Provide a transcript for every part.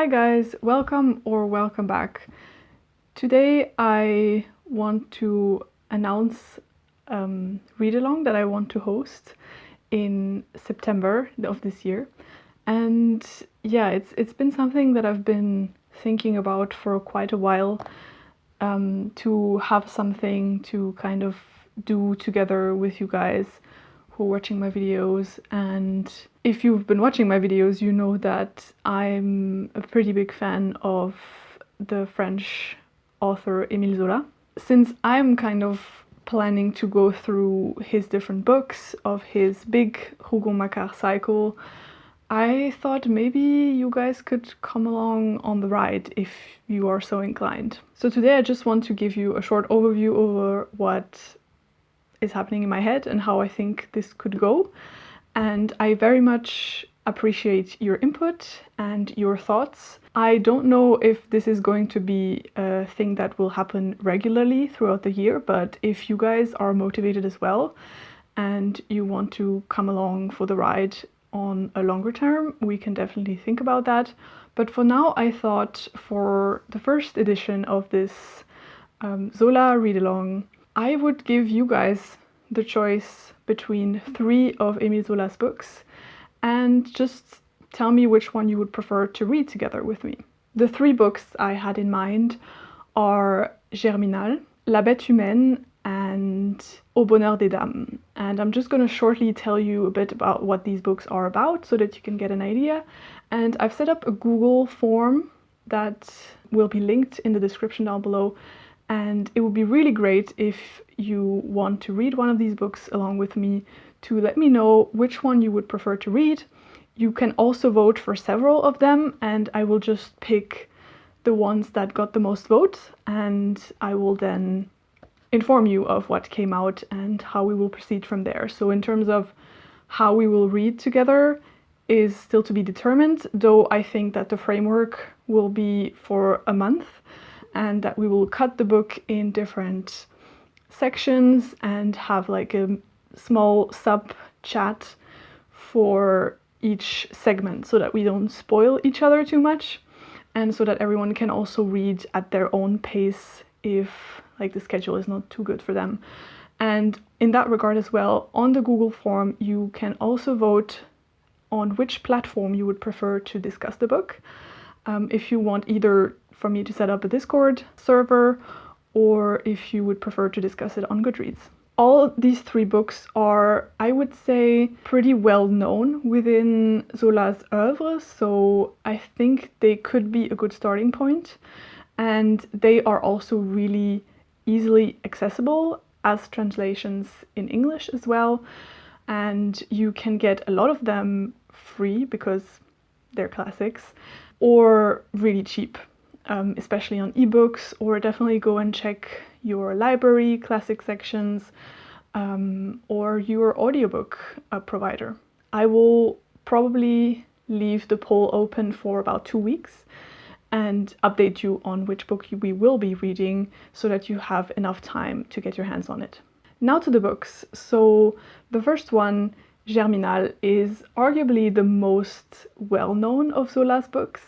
Hi guys, welcome back. Today I want to announce Readalong that I want to host in September of this year. And yeah, it's been something that I've been thinking about for quite a while, to have something to kind of do together with you guys who are watching my videos. And if you've been watching my videos, you know that I'm a pretty big fan of the French author Émile Zola. Since I'm kind of planning to go through his different books of his big Rougon-Macquart cycle, I thought maybe you guys could come along on the ride if you are so inclined. So today I just want to give you a short overview over what is happening in my head and how I think this could go. And I very much appreciate your input and your thoughts. I don't know if this is going to be a thing that will happen regularly throughout the year, but if you guys are motivated as well and you want to come along for the ride on a longer term, we can definitely think about that. But for now, I thought for the first edition of this Zola read-along, I would give you guys the choice between 3 of Émile Zola's books and just tell me which one you would prefer to read together with me. The 3 books I had in mind are Germinal, La bête humaine, and Au bonheur des dames. And I'm just going to shortly tell you a bit about what these books are about so that you can get an idea. And I've set up a Google form that will be linked in the description down below. And it would be really great if you want to read one of these books along with me to let me know which one you would prefer to read. You can also vote for several of them, and I will just pick the ones that got the most votes, and I will then inform you of what came out and how we will proceed from there. So in terms of how we will read together is still to be determined, though I think that the framework will be for a month and that we will cut the book in different sections and have like a small sub chat for each segment so that we don't spoil each other too much, and so that everyone can also read at their own pace if like the schedule is not too good for them. And in that regard as well, on the Google form you can also vote on which platform you would prefer to discuss the book. If you want either for me to set up a Discord server, or if you would prefer to discuss it on Goodreads. All these 3 books are, I would say, pretty well known within Zola's oeuvre, so I think they could be a good starting point. And they are also really easily accessible as translations in English as well. And you can get a lot of them free because they're classics, or really cheap. Especially on ebooks, or definitely go and check your library classic sections, or your audiobook provider. I will probably leave the poll open for about 2 weeks and update you on which book we will be reading so that you have enough time to get your hands on it. Now to the books. So the first one, Germinal, is arguably the most well-known of Zola's books,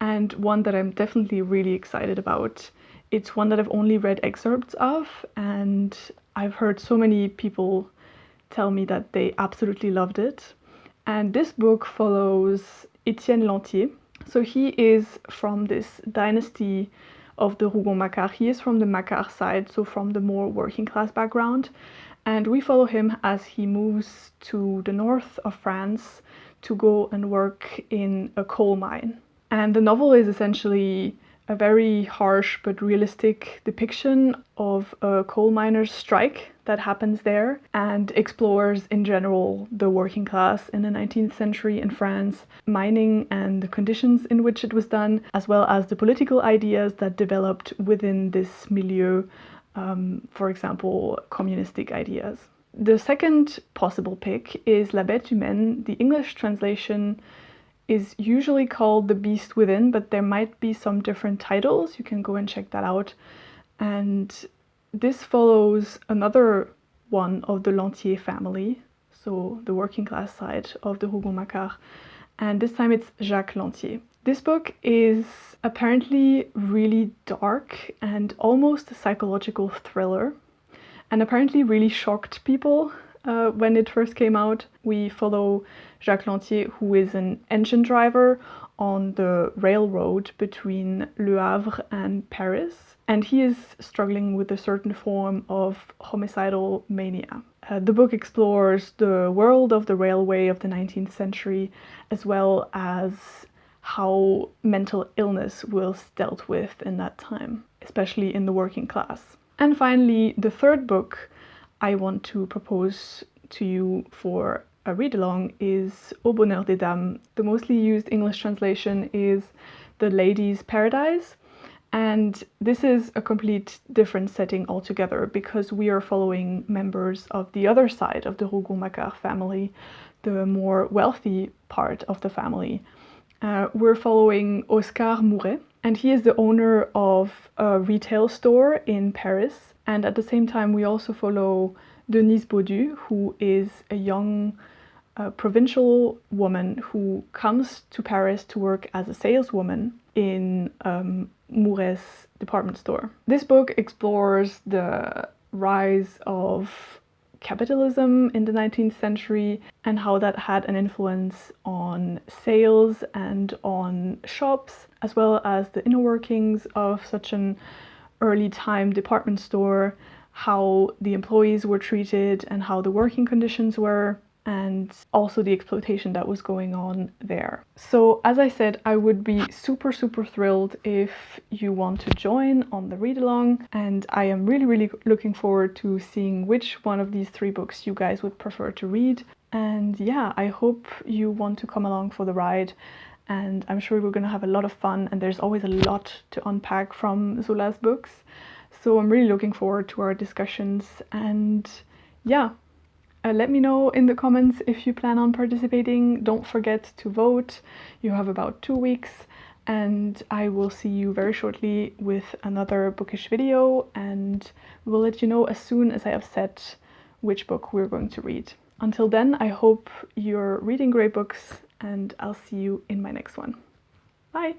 and one that I'm definitely really excited about. It's one that I've only read excerpts of, and I've heard so many people tell me that they absolutely loved it. And this book follows Étienne Lantier. So he is from this dynasty of the Rougon-Macquart. He is from the Macquart side, so from the more working class background. And we follow him as he moves to the north of France to go and work in a coal mine. And the novel is essentially a very harsh but realistic depiction of a coal miner's strike that happens there, and explores in general the working class in the 19th century in France, mining and the conditions in which it was done, as well as the political ideas that developed within this milieu, for example, communistic ideas. The second possible pick is La bête humaine. The English translation is usually called The Beast Within, but there might be some different titles. You can go and check that out. And this follows another one of the Lantier family, so the working class side of the Rougon-Macquart. And this time it's Jacques Lantier. This book is apparently really dark and almost a psychological thriller, and apparently really shocked people when it first came out. We follow Jacques Lantier, who is an engine driver on the railroad between Le Havre and Paris, and he is struggling with a certain form of homicidal mania. The book explores the world of the railway of the 19th century, as well as how mental illness was dealt with in that time, especially in the working class. And finally, the third book I want to propose to you for a read-along is Au bonheur des dames. The mostly used English translation is The Lady's Paradise, and this is a complete different setting altogether because we are following members of the other side of the Rougon-Macquart family, the more wealthy part of the family. We're following Oscar Mouret, and he is the owner of a retail store in Paris. And at the same time, we also follow Denise Baudu, who is a young provincial woman who comes to Paris to work as a saleswoman in Mouret's department store. This book explores the rise of capitalism in the 19th century and how that had an influence on sales and on shops, as well as the inner workings of such an early time department store, how the employees were treated and how the working conditions were, and also the exploitation that was going on there. So as I said, I would be super thrilled if you want to join on the read along, and I am really looking forward to seeing which one of these three books you guys would prefer to read. And yeah, I hope you want to come along for the ride, and I'm sure we're gonna have a lot of fun, and there's always a lot to unpack from Zola's books. So I'm really looking forward to our discussions, and yeah. Let me know in the comments if you plan on participating. Don't forget to vote. You have about 2 weeks, and I will see you very shortly with another bookish video, and we'll let you know as soon as I have set which book we're going to read. Until then, I hope you're reading great books, and I'll see you in my next one. Bye!